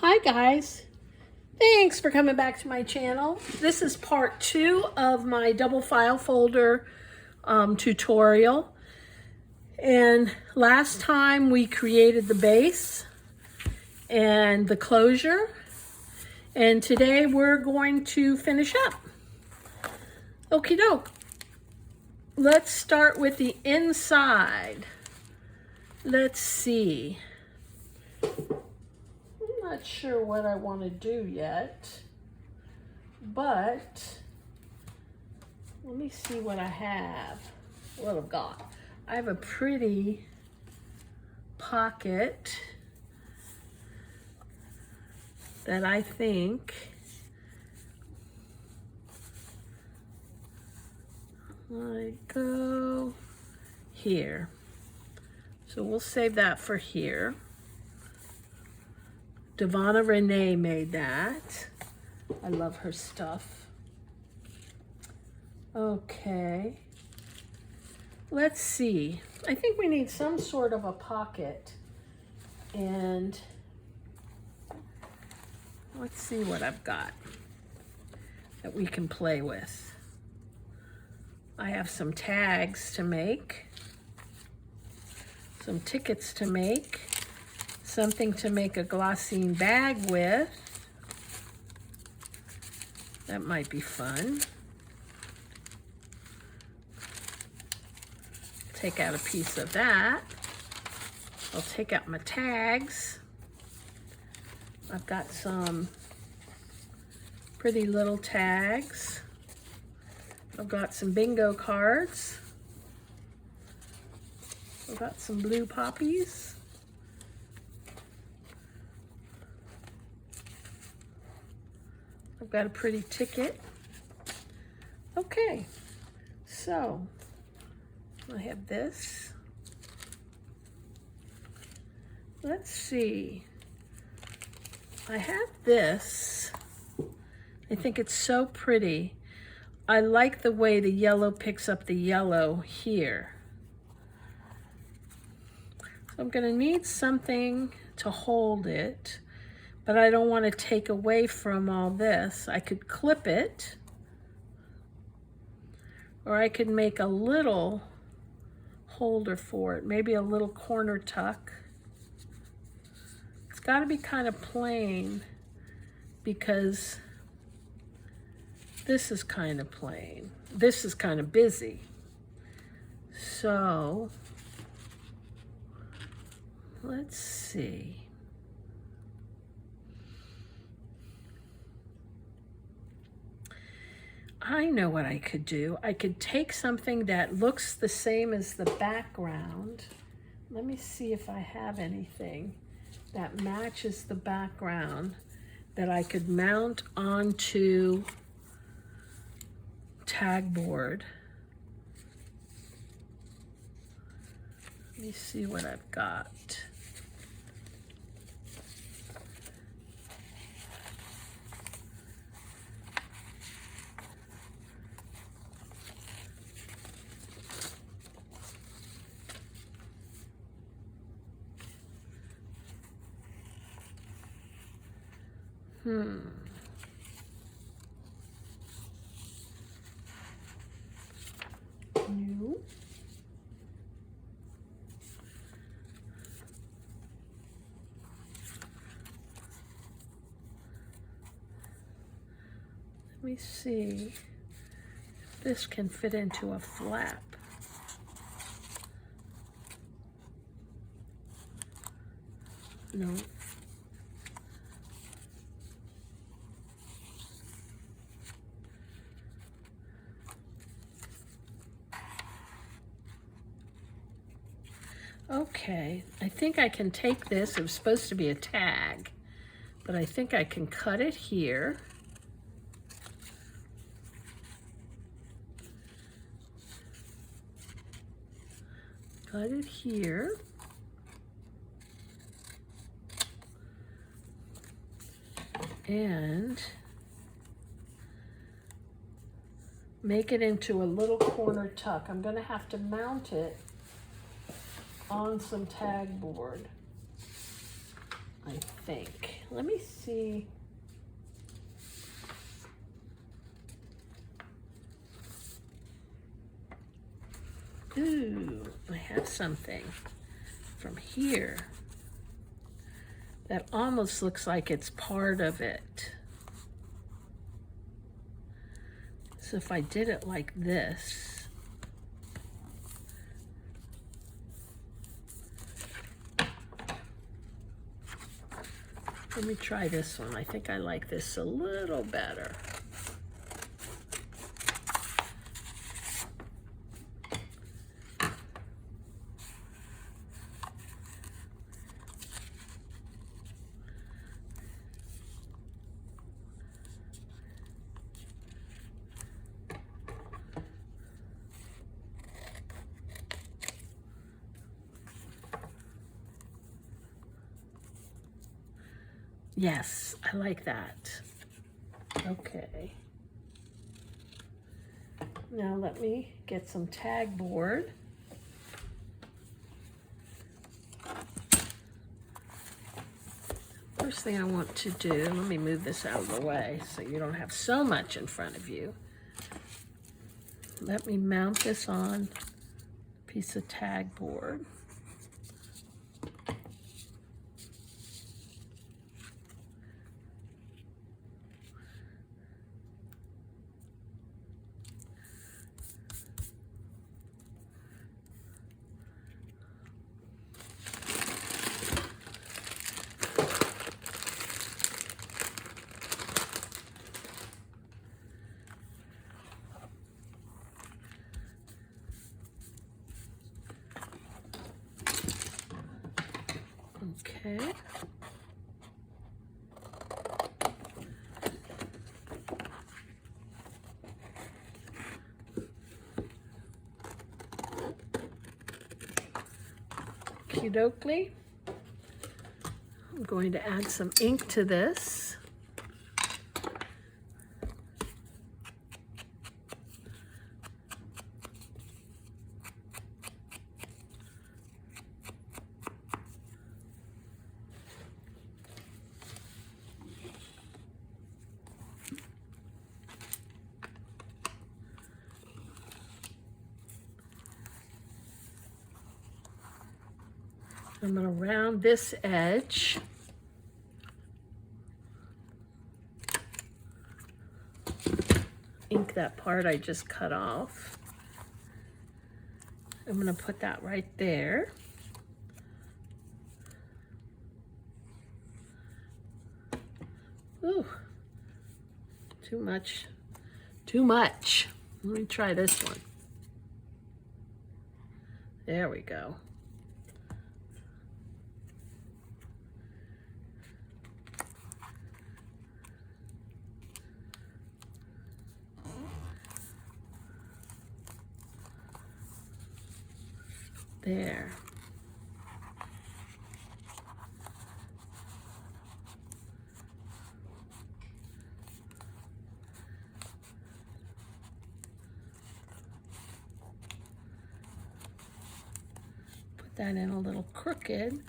Hi guys, thanks for coming back to my channel. This is part 2 of my double file folder tutorial. And last time we created the base and the closure, and today we're going to finish up. Okie doke. Let's start with the inside. Let's see. I'm not sure what I want to do yet, but let me see what I have. What I've got. I have a pretty pocket that I think I go here. So we'll save that for here. Devonna Renee made that. I love her stuff. Okay. Let's see. I think we need some sort of a pocket. And let's see what I've got that we can play with. I have some tags to make, some tickets to make, something to make a glossine bag with. That might be fun. Take out a piece of that. I'll take out my tags. I've got some pretty little tags. I've got some bingo cards. I've got some blue poppies. I've got a pretty ticket. Okay, so I have this. Let's see. I have this. I think it's so pretty. I like the way the yellow picks up the yellow here. So I'm gonna need something to hold it, but I don't want to take away from all this. I could clip it, or I could make a little holder for it, maybe a little corner tuck. It's got to be kind of plain because this is kind of plain. This is kind of busy. So let's see. I know what I could do. I could take something that looks the same as the background. Let me see if I have anything that matches the background that I could mount onto tag board. Let me see what I've got. New. Let me see if this can fit into a flap. No. Okay, I think I can take this. It was supposed to be a tag, but I think I can cut it here. Cut it here. And make it into a little corner tuck. I'm going to have to mount it on some tag board, I think. let me see. Ooh, I have something from here that almost looks like it's part of it. So if I did it like this, let me try this one. I think I like this a little better. Yes, I like that. Okay. Now let me get some tag board. First thing I want to do, let me move this out of the way so you don't have so much in front of you. Let me mount this on a piece of tag board. Okay. Okey-dokey. I'm going to add some ink to this. I'm going to round this edge. Ink that part I just cut off. I'm going to put that right there. Ooh, too much. Too much. Let me try this one. There we go. There. Put that in a little crooked.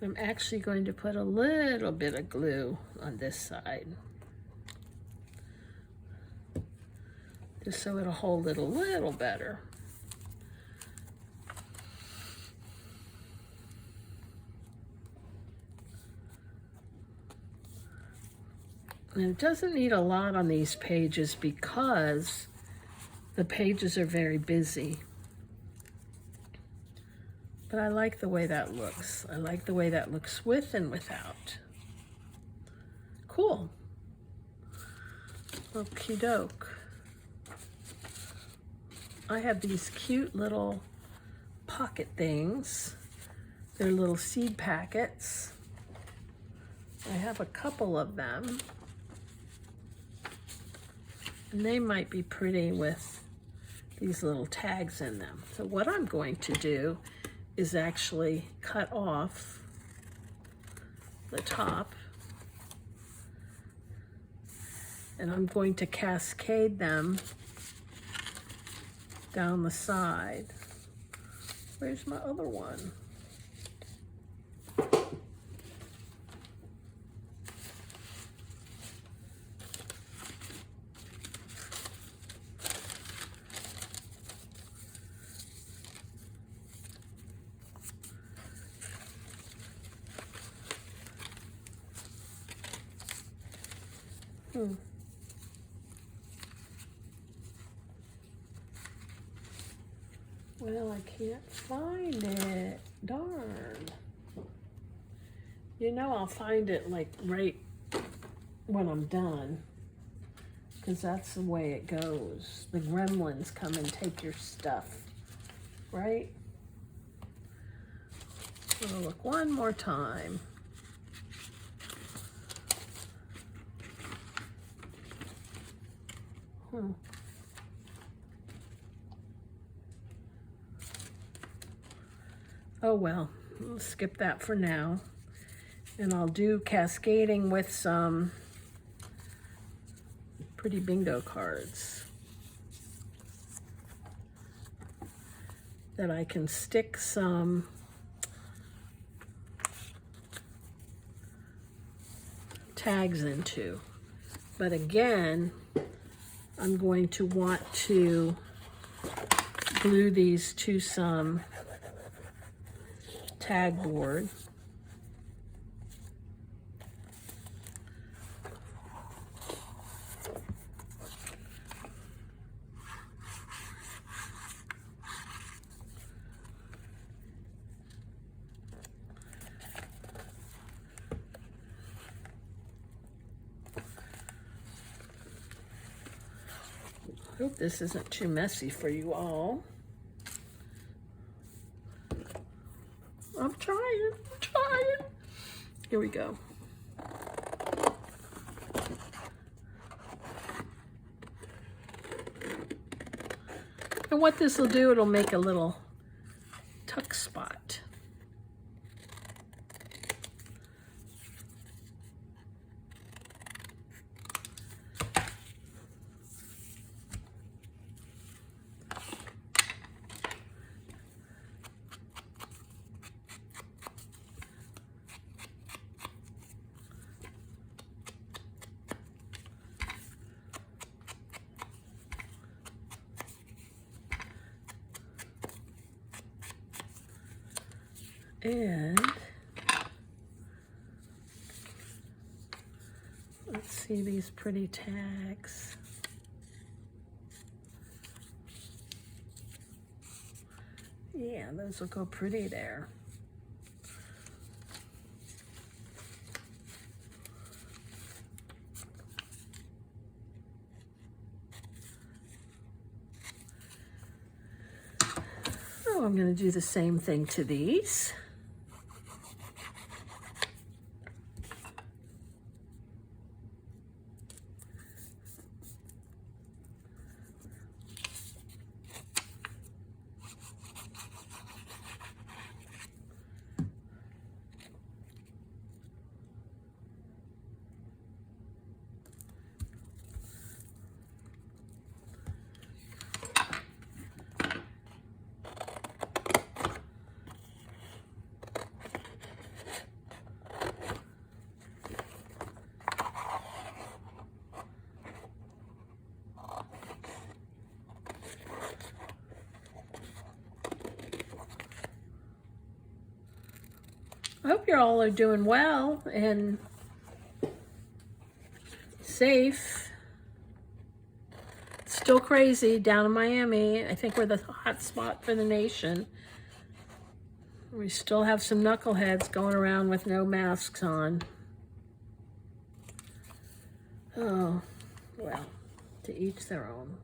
I'm actually going to put a little bit of glue on this side, just so it'll hold it a little better. And it doesn't need a lot on these pages because the pages are very busy. But I like the way that looks. I like the way that looks with and without. Cool. Okie doke. I have these cute little pocket things. They're little seed packets. I have a couple of them. And they might be pretty with these little tags in them. So what I'm going to do is actually cut off the top, and I'm going to cascade them down the side. Where's my other one? Well, I can't find it. Darn. You know, I'll find it like right when I'm done, because that's the way it goes. The gremlins come and take your stuff, right? I'll look one more time. Oh well, we'll skip that for now. And I'll do cascading with some pretty bingo cards that I can stick some tags into. But again, I'm going to want to glue these to some tag board. Hope this isn't too messy for you all. I'm trying. Here we go. And what this will do, it'll make a little tuck spot. And let's see these pretty tags. Yeah, those will go pretty there. Oh, I'm going to do the same thing to these. I hope you all are doing well and safe. It's still crazy down in Miami. I think we're the hot spot for the nation. We still have some knuckleheads going around with no masks on. Oh, well, to each their own.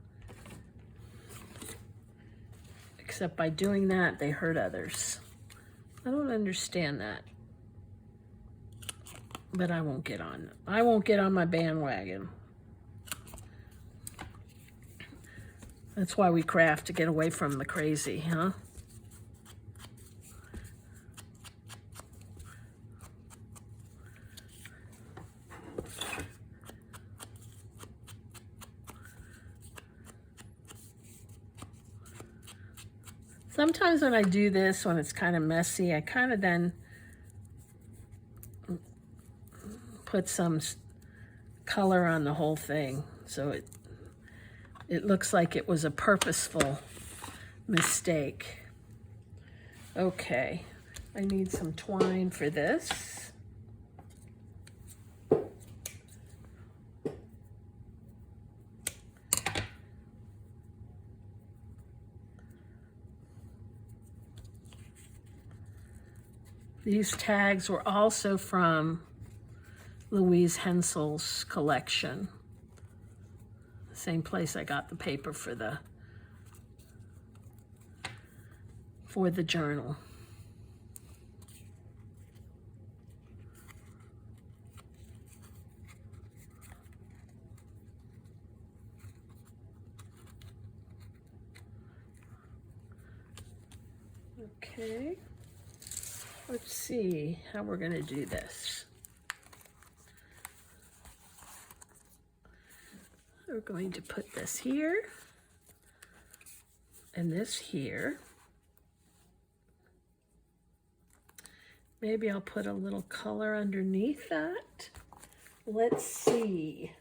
Except by doing that, they hurt others. I don't understand that. But I won't get on my bandwagon. That's why we craft, to get away from the crazy, huh? Sometimes when I do this, when it's kind of messy, I kind of then put some color on the whole thing, so it looks like it was a purposeful mistake. Okay, I need some twine for this. These tags were also from Louise Hensel's collection. Same place I got the paper for the journal. Okay, let's see how we're going to do this. We're going to put this here and this here. Maybe I'll put a little color underneath that. Let's see.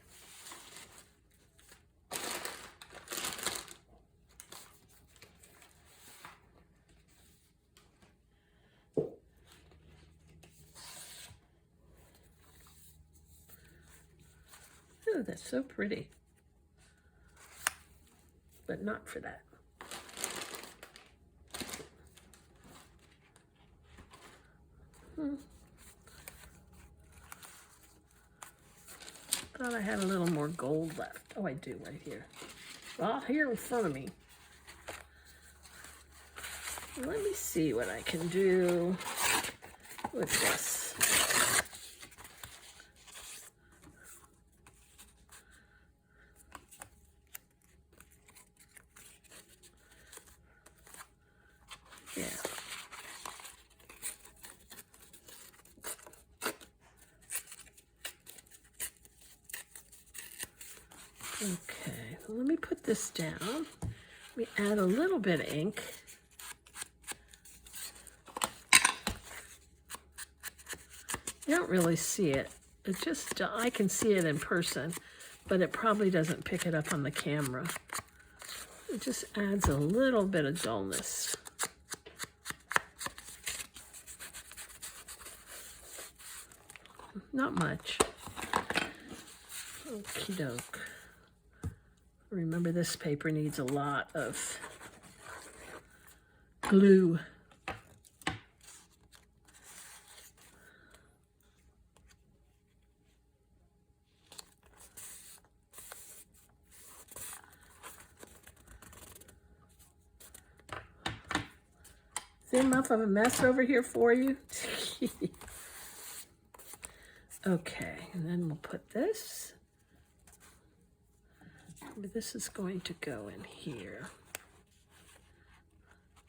Oh, that's so pretty. But not for that. Thought I had a little more gold left. Oh, I do right here. Well, here in front of me. Let me see what I can do with this. Yeah. Okay, so let me put this down. Let me add a little bit of ink. You don't really see it. It just, I can see it in person, but it probably doesn't pick it up on the camera. It just adds a little bit of dullness. Not much. Okie doke. Remember, this paper needs a lot of glue. Is there enough of a mess over here for you? Okay, and then we'll put this. This is going to go in here.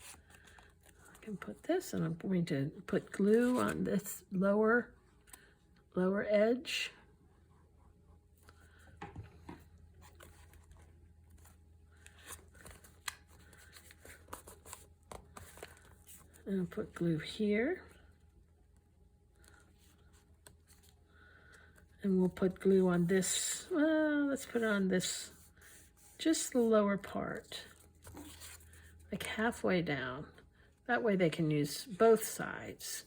I can put this, and I'm going to put glue on this lower edge. And I'll put glue here. And we'll put glue on this, well, let's put it on this, just the lower part, like halfway down. That way they can use both sides.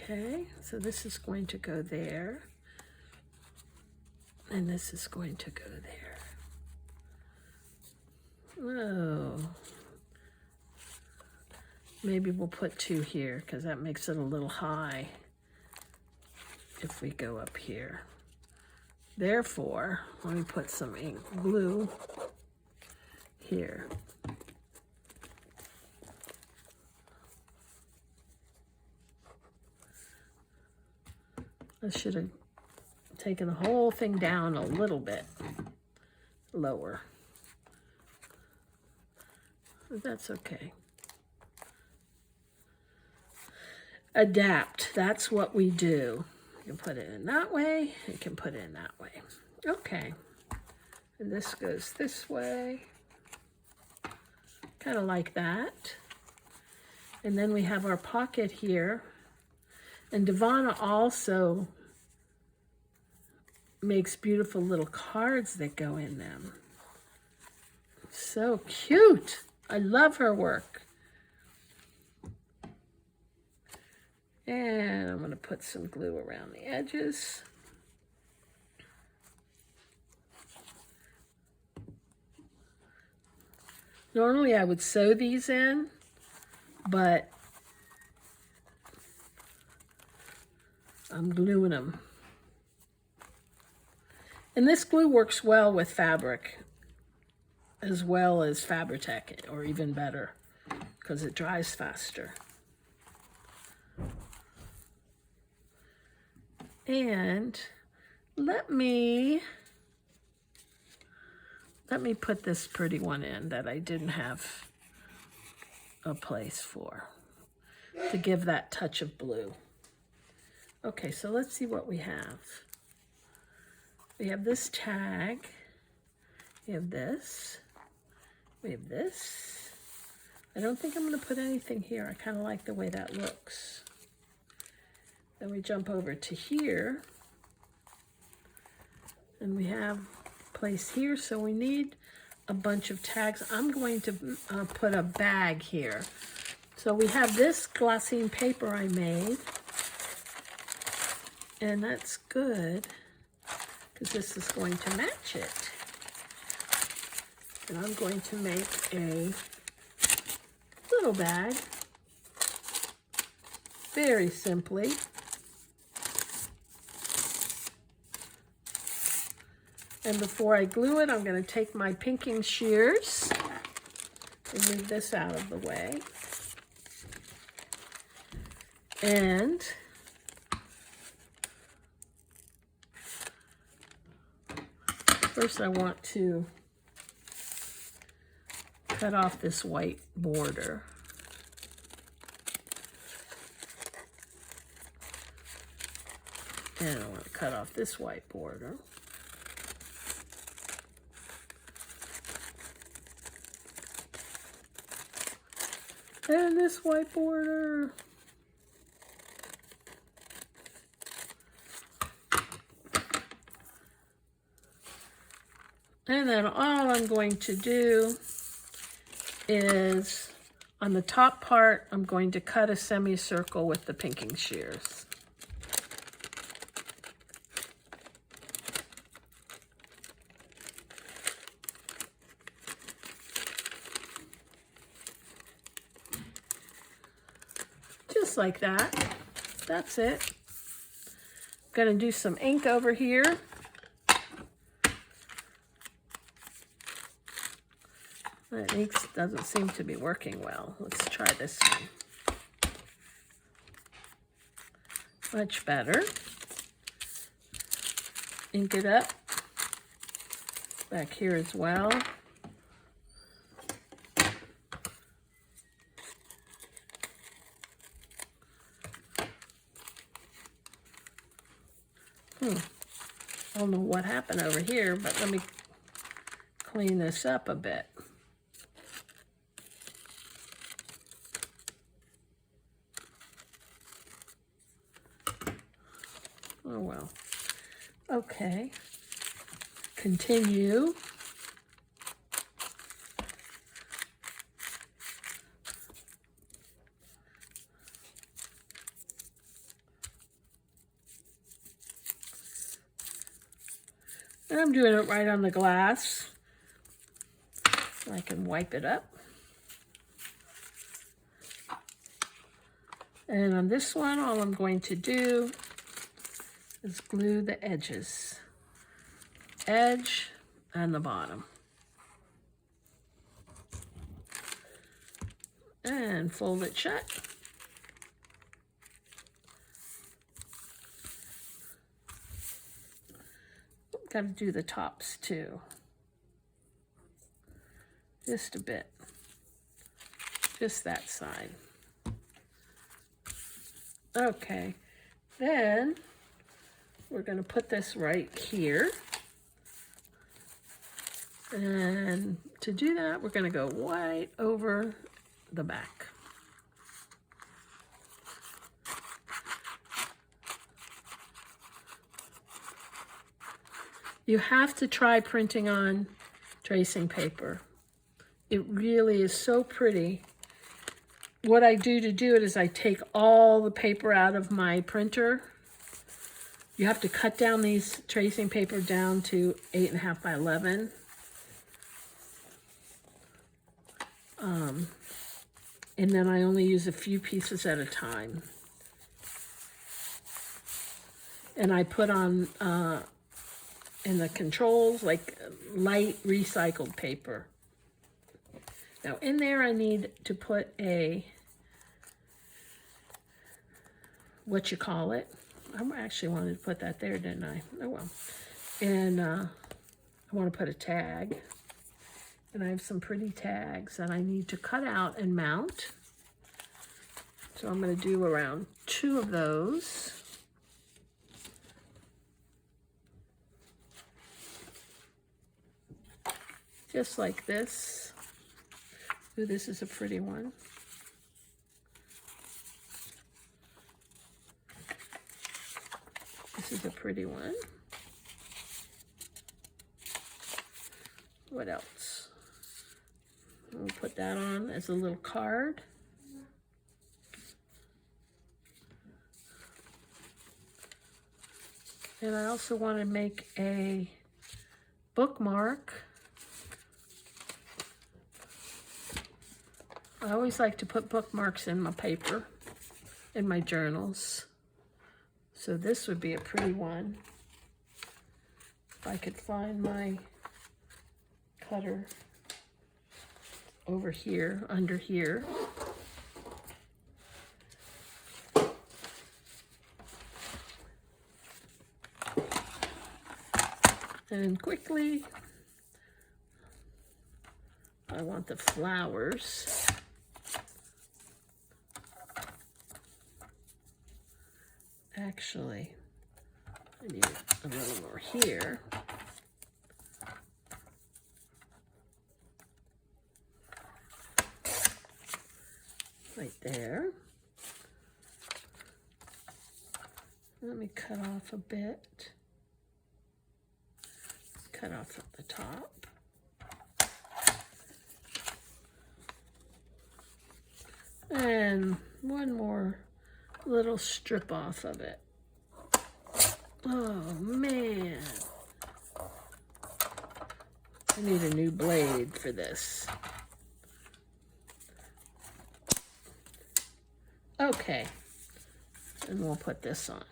Okay, so this is going to go there, and this is going to go there. Oh, maybe we'll put two here because that makes it a little high if we go up here. Therefore, let me put some ink glue here. I should have taken the whole thing down a little bit lower. But that's okay. Adapt, that's what we do. You can put it in that way, you can put it in that way. Okay, and this goes this way, kind of like that. And then we have our pocket here. And Devana also makes beautiful little cards that go in them. So cute. I love her work. And I'm going to put some glue around the edges. Normally I would sew these in, but I'm gluing them. And this glue works well with fabric, as well as Fabri-Tac, or even better, because it dries faster. And let me put this pretty one in that I didn't have a place for, to give that touch of blue. Okay, so let's see what we have. We have this tag. We have this. We have this. I don't think I'm going to put anything here. I kind of like the way that looks. Then we jump over to here. And we have place here, so we need a bunch of tags. I'm going to put a bag here. So we have this glossine paper I made. And that's good, because this is going to match it. And I'm going to make a little bag, very simply. And before I glue it, I'm going to take my pinking shears and move this out of the way. And first I want to cut off this white border. And I want to cut off this white border. And this white border. And then all I'm going to do is, on the top part, I'm going to cut a semicircle with the pinking shears. Just like that. That's it. I'm going to do some ink over here. That ink doesn't seem to be working well. Let's try this one. Much better. Ink it up back here as well. I don't know what happened over here, but let me clean this up a bit. Oh well. Okay. Continue. And I'm doing it right on the glass. I can wipe it up. And on this one, all I'm going to do is glue the edges. Edge and the bottom. And fold it shut. Got to do the tops too. Just a bit. Just that side. Okay. Then we're going to put this right here. And to do that, we're going to go right over the back. You have to try printing on tracing paper. It really is so pretty. What I do to do it is I take all the paper out of my printer. You have to cut down these tracing paper down to 8.5 by 11. And then I only use a few pieces at a time. And I put on, in the controls, like light recycled paper. Now in there I need to put a, what you call it. I actually wanted to put that there, didn't I? Oh well. And I want to put a tag. And I have some pretty tags that I need to cut out and mount. So I'm going to do around 2 of those. Just like this. Ooh, this is a pretty one. This is a pretty one. What else? We'll put that on as a little card. And I also want to make a bookmark. I always like to put bookmarks in my paper, in my journals. So this would be a pretty one. If I could find my cutter over here, under here. And quickly, I want the flowers. Actually, I need a little more here. Right there. Let me cut off a bit. Cut off at the top. And one more little strip off of it. Oh man. I need a new blade for this. Okay. And we'll put this on.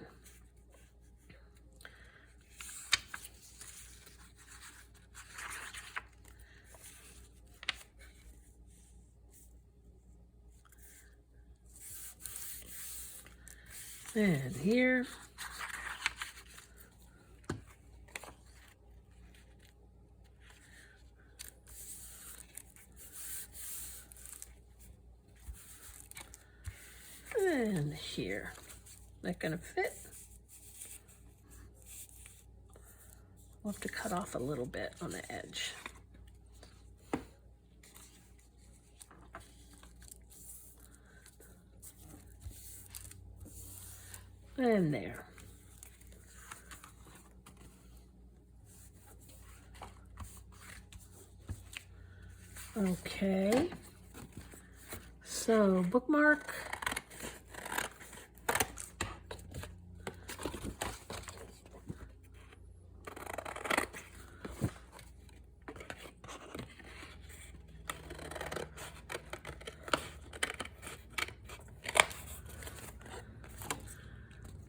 And here. And here. That gonna fit? We'll have to cut off a little bit on the edge. And there. Okay. So, bookmark.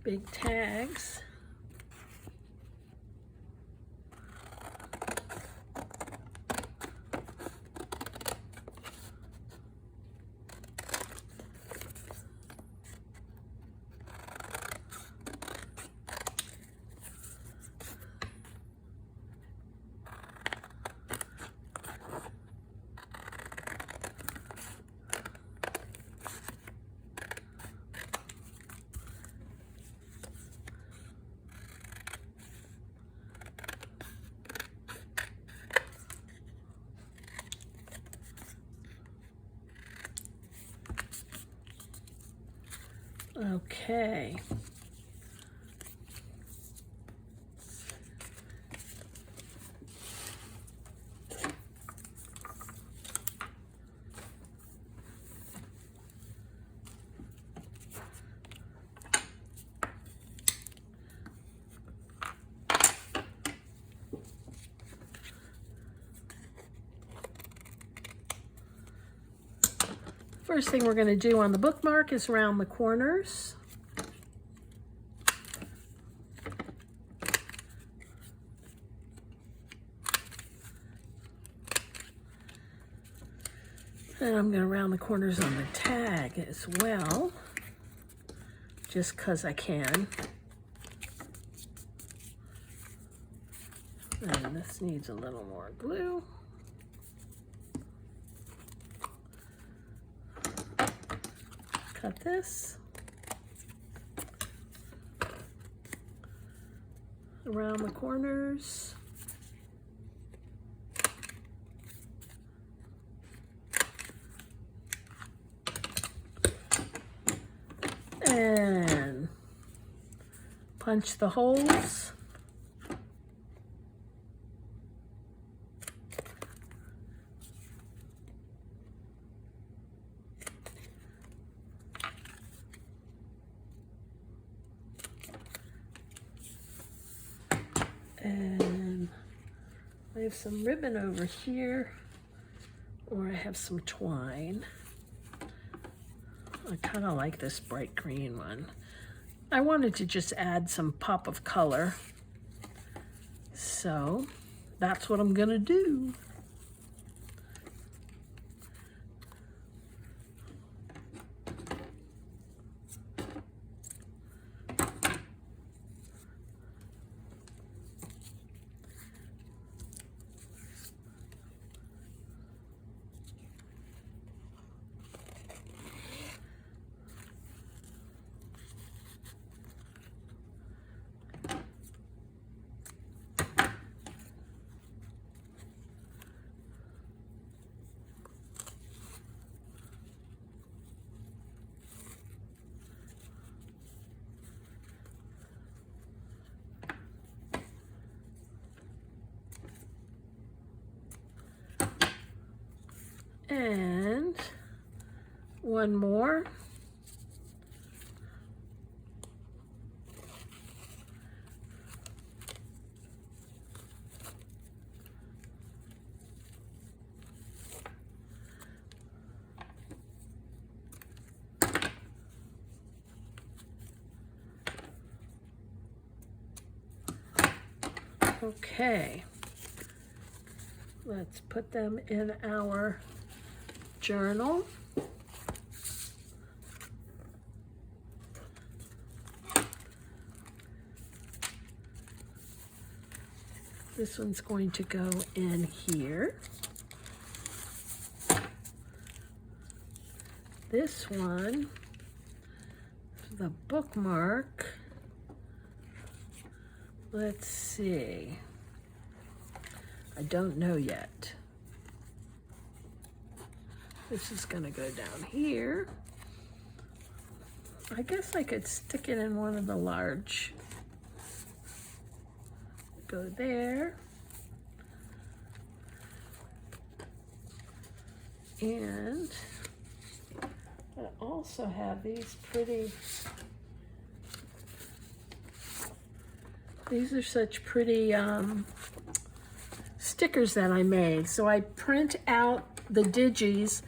Big tags. Okay. first thing we're going to do on the bookmark is round the corners. And I'm going to round the corners on the tag as well, just because I can. And this needs a little more glue. Cut this around the corners. And punch the holes. And I have some ribbon over here, or I have some twine. I kind of like this bright green one. I wanted to just add some pop of color. So that's what I'm gonna do. And one more. Okay, let's put them in our journal. This one's going to go in here. This one, the bookmark. Let's see. I don't know yet. This is gonna go down here. I guess I could stick it in one of the large. Go there. And I also have these pretty, these are such pretty stickers that I made. So I print out the digis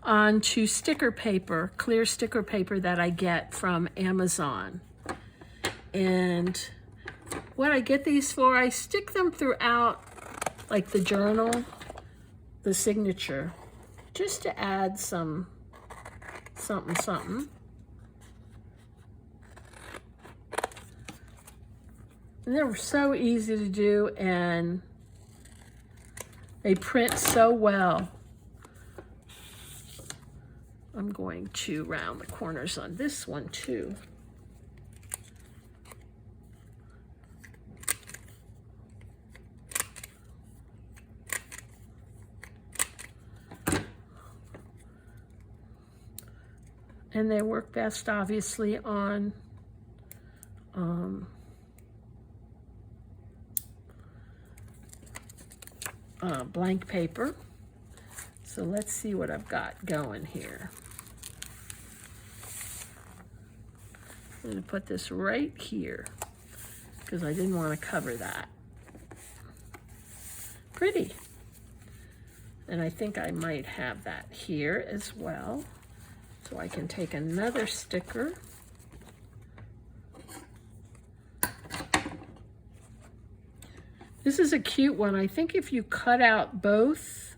onto sticker paper, clear sticker paper that I get from Amazon. And what I get these for, I stick them throughout like the journal, the signature, just to add some something. And they're so easy to do and they print so well. I'm going to round the corners on this one too. And they work best, obviously, on blank paper. So let's see what I've got going here. I'm going to put this right here because I didn't want to cover that. Pretty. And I think I might have that here as well. So I can take another sticker. This is a cute one. I think if you cut out both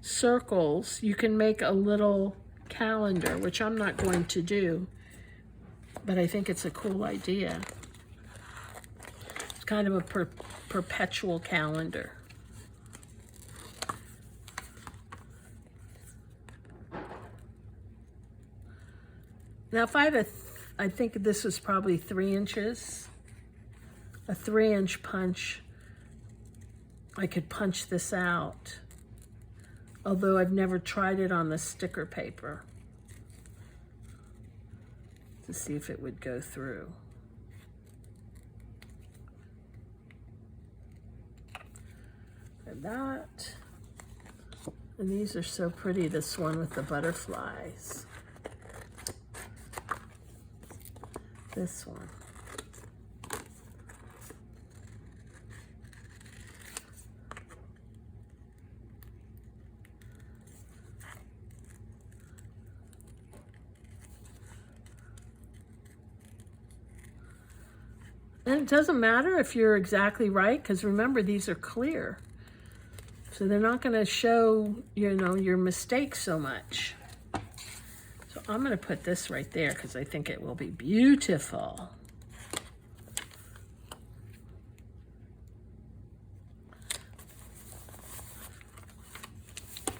circles, you can make a little calendar, which I'm not going to do, but I think it's a cool idea. It's kind of a perpetual calendar. Now if I had I think this was probably 3 inches, a 3-inch punch, I could punch this out, although I've never tried it on the sticker paper to see if it would go through. And that, and these are so pretty, this one with the butterflies. This one. And it doesn't matter if you're exactly right, because remember, these are clear. So they're not going to show, you know, your mistakes so much. So I'm going to put this right there because I think it will be beautiful.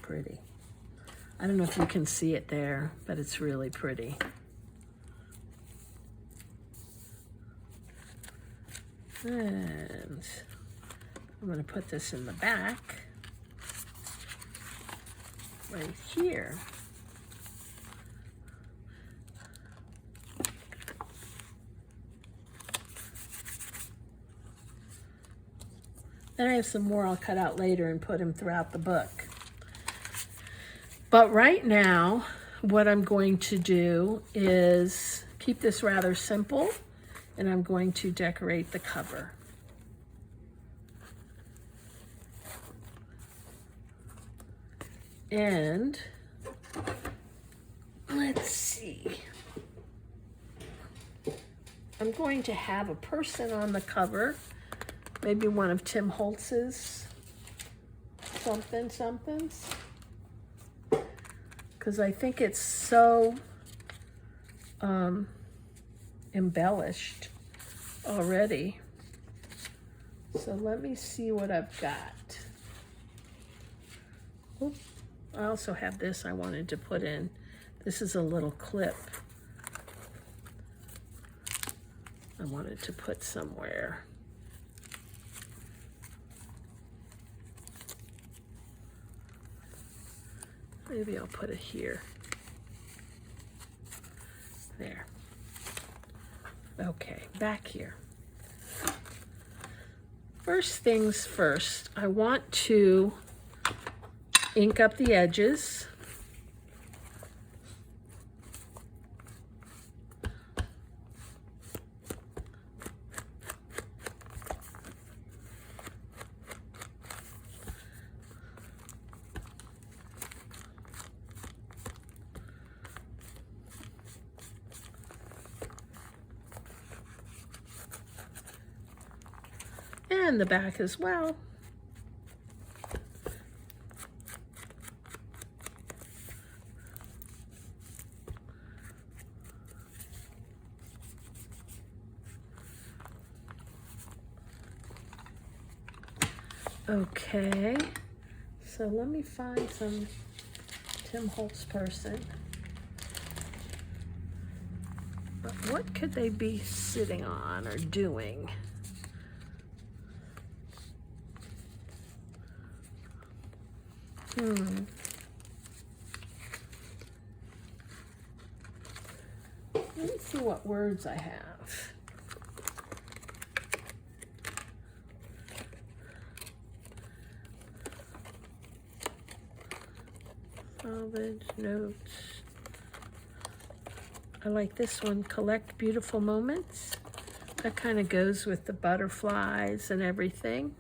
Pretty. I don't know if you can see it there, but it's really pretty. And I'm going to put this in the back, right here. Then I have some more I'll cut out later and put them throughout the book. But right now, what I'm going to do is keep this rather simple, and I'm going to decorate the cover. And let's see. I'm going to have a person on the cover, maybe one of Tim Holtz's somethings, because I think it's so embellished already. So let me see what I've got. Oops. I also have this I wanted to put in. This is a little clip I wanted to put somewhere. Maybe I'll put it here. There. Okay, back here. First things first, I want to ink up the edges. And the back as well. Okay, so let me find some Tim Holtz person. But what could they be sitting on or doing? Let me see what words I have. Salvage notes. I like this one, collect beautiful moments. That kind of goes with the butterflies and everything.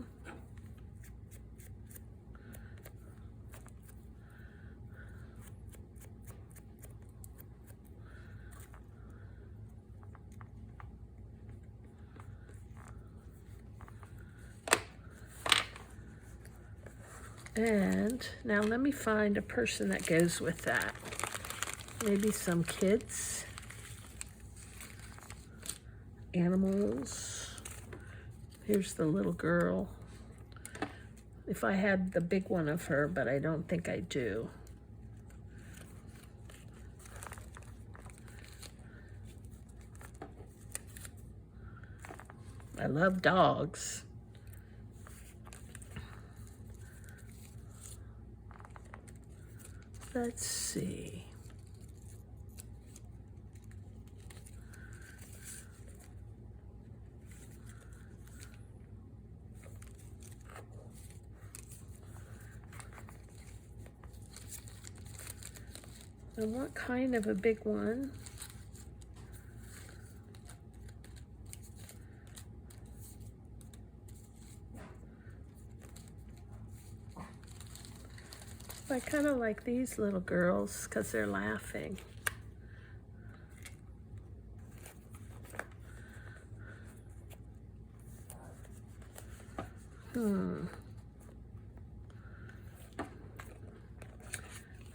And now let me find a person that goes with that. Maybe some kids, animals. Here's the little girl. If I had the big one of her, but I don't think I do. I love dogs. Let's see. I want kind of a big one. I kind of like these little girls because they're laughing.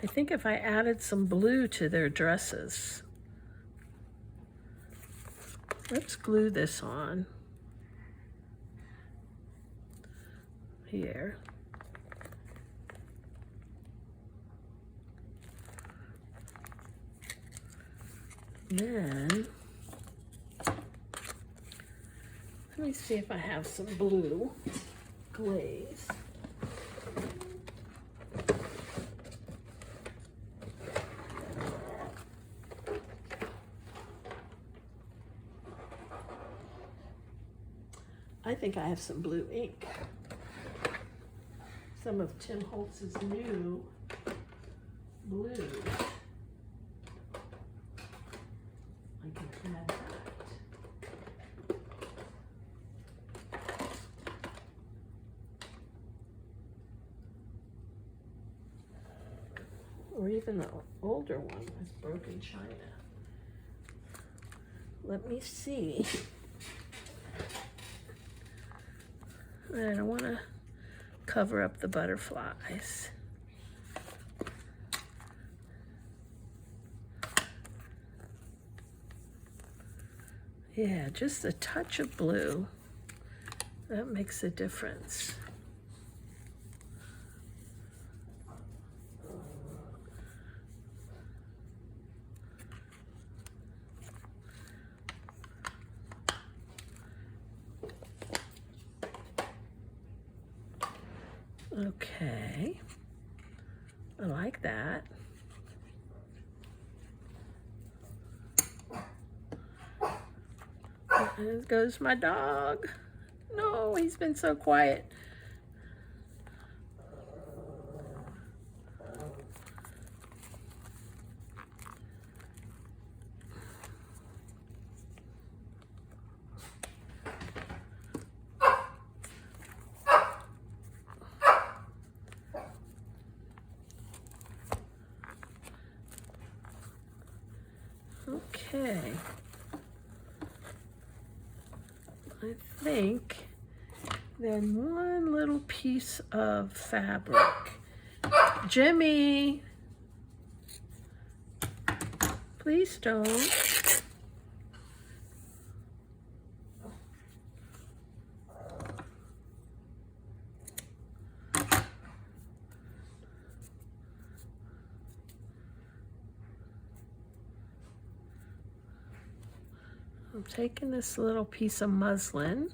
I think if I added some blue to their dresses. Let's glue this on here. Then, let me see if I have some blue glaze. I think I have some blue ink. Some of Tim Holtz's new blue. I can add that. Or even the older one with broken china. Let me see. I don't want to cover up the butterflies. Yeah, just a touch of blue. That makes a difference. Okay, I like that. And there goes my dog. No, he's been so quiet. Okay, I think then one little piece of fabric. Jimmy, please don't. I'm taking this little piece of muslin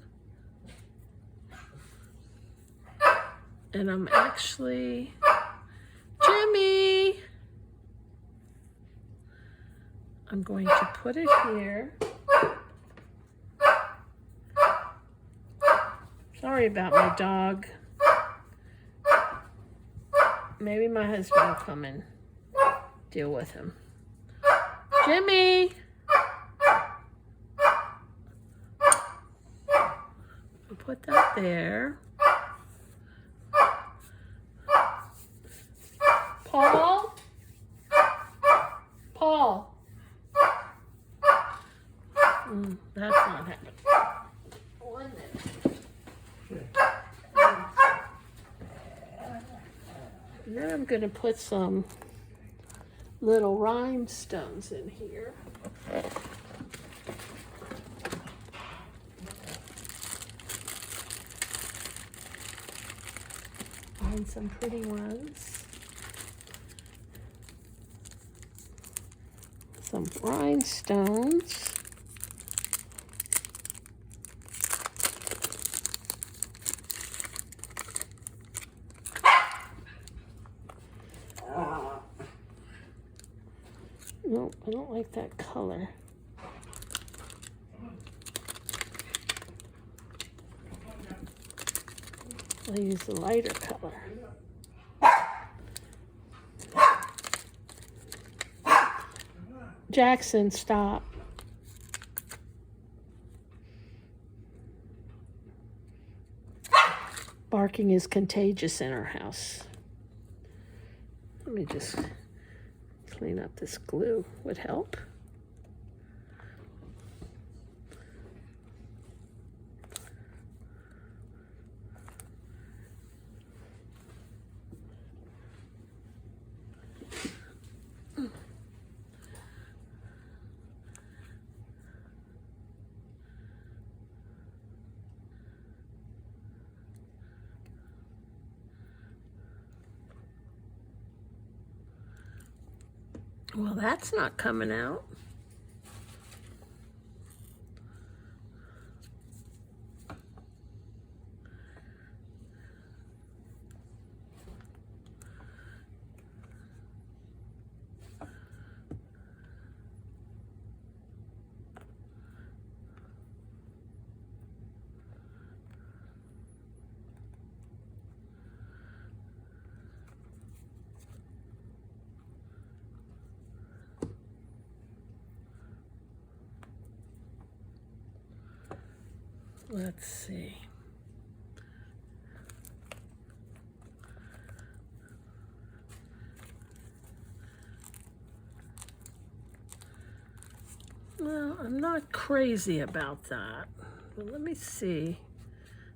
and I'm actually, Jimmy, I'm going to put it here. Sorry about my dog. Maybe my husband will come and deal with him. Jimmy! Put that there. Paul? Paul? That's not happening. 1 minute. then I'm going to put some little rhinestones in here. Find some pretty ones. Some rhinestones. Nope, I don't like that color. I'll use the lighter color. Jackson, stop. Barking is contagious in our house. Let me just clean up this glue, would help. Well, that's not coming out. Let's see. Well, I'm not crazy about that, but let me see.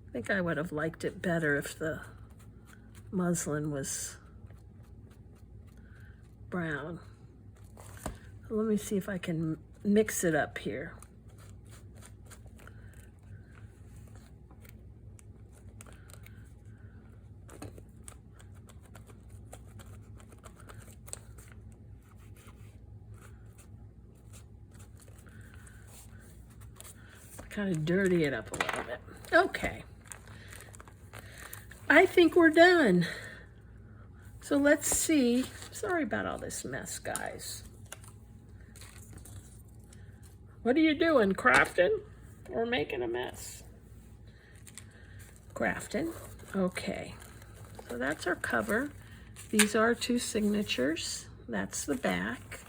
I think I would have liked it better if the muslin was brown. Let me see if I can mix it up here. Kind of dirty it up a little bit. Okay. I think we're done. So let's see. Sorry about all this mess, guys. What are you doing, crafting or making a mess? Crafting. Okay. So that's our cover. These are 2 signatures. That's the back.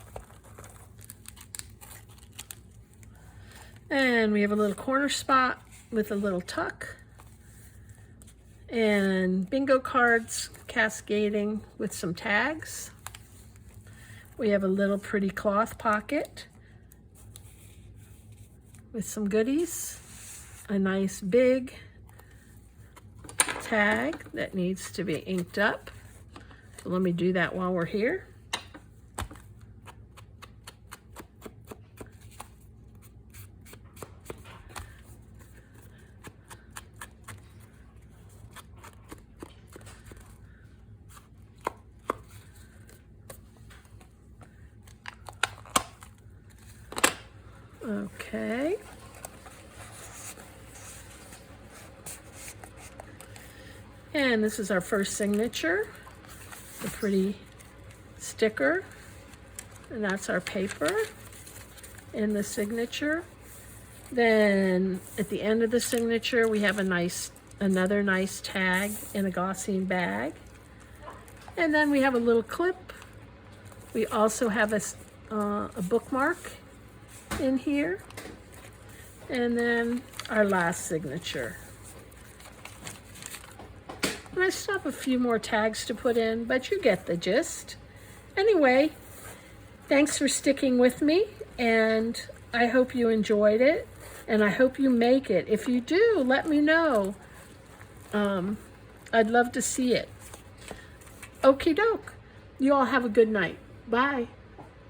And we have a little corner spot with a little tuck. And bingo cards cascading with some tags. We have a little pretty cloth pocket with some goodies. A nice big tag that needs to be inked up. So let me do that while we're here. Okay. And this is our first signature, the pretty sticker, and that's our paper in the signature. Then at the end of the signature, we have another nice tag in a gaussine bag. And then we have a little clip. We also have a bookmark in here. And then our last signature. And I still have a few more tags to put in, but you get the gist. Anyway, thanks for sticking with me, and I hope you enjoyed it, and I hope you make it. If you do, let me know. I'd love to see it. Okie doke. You all have a good night. Bye.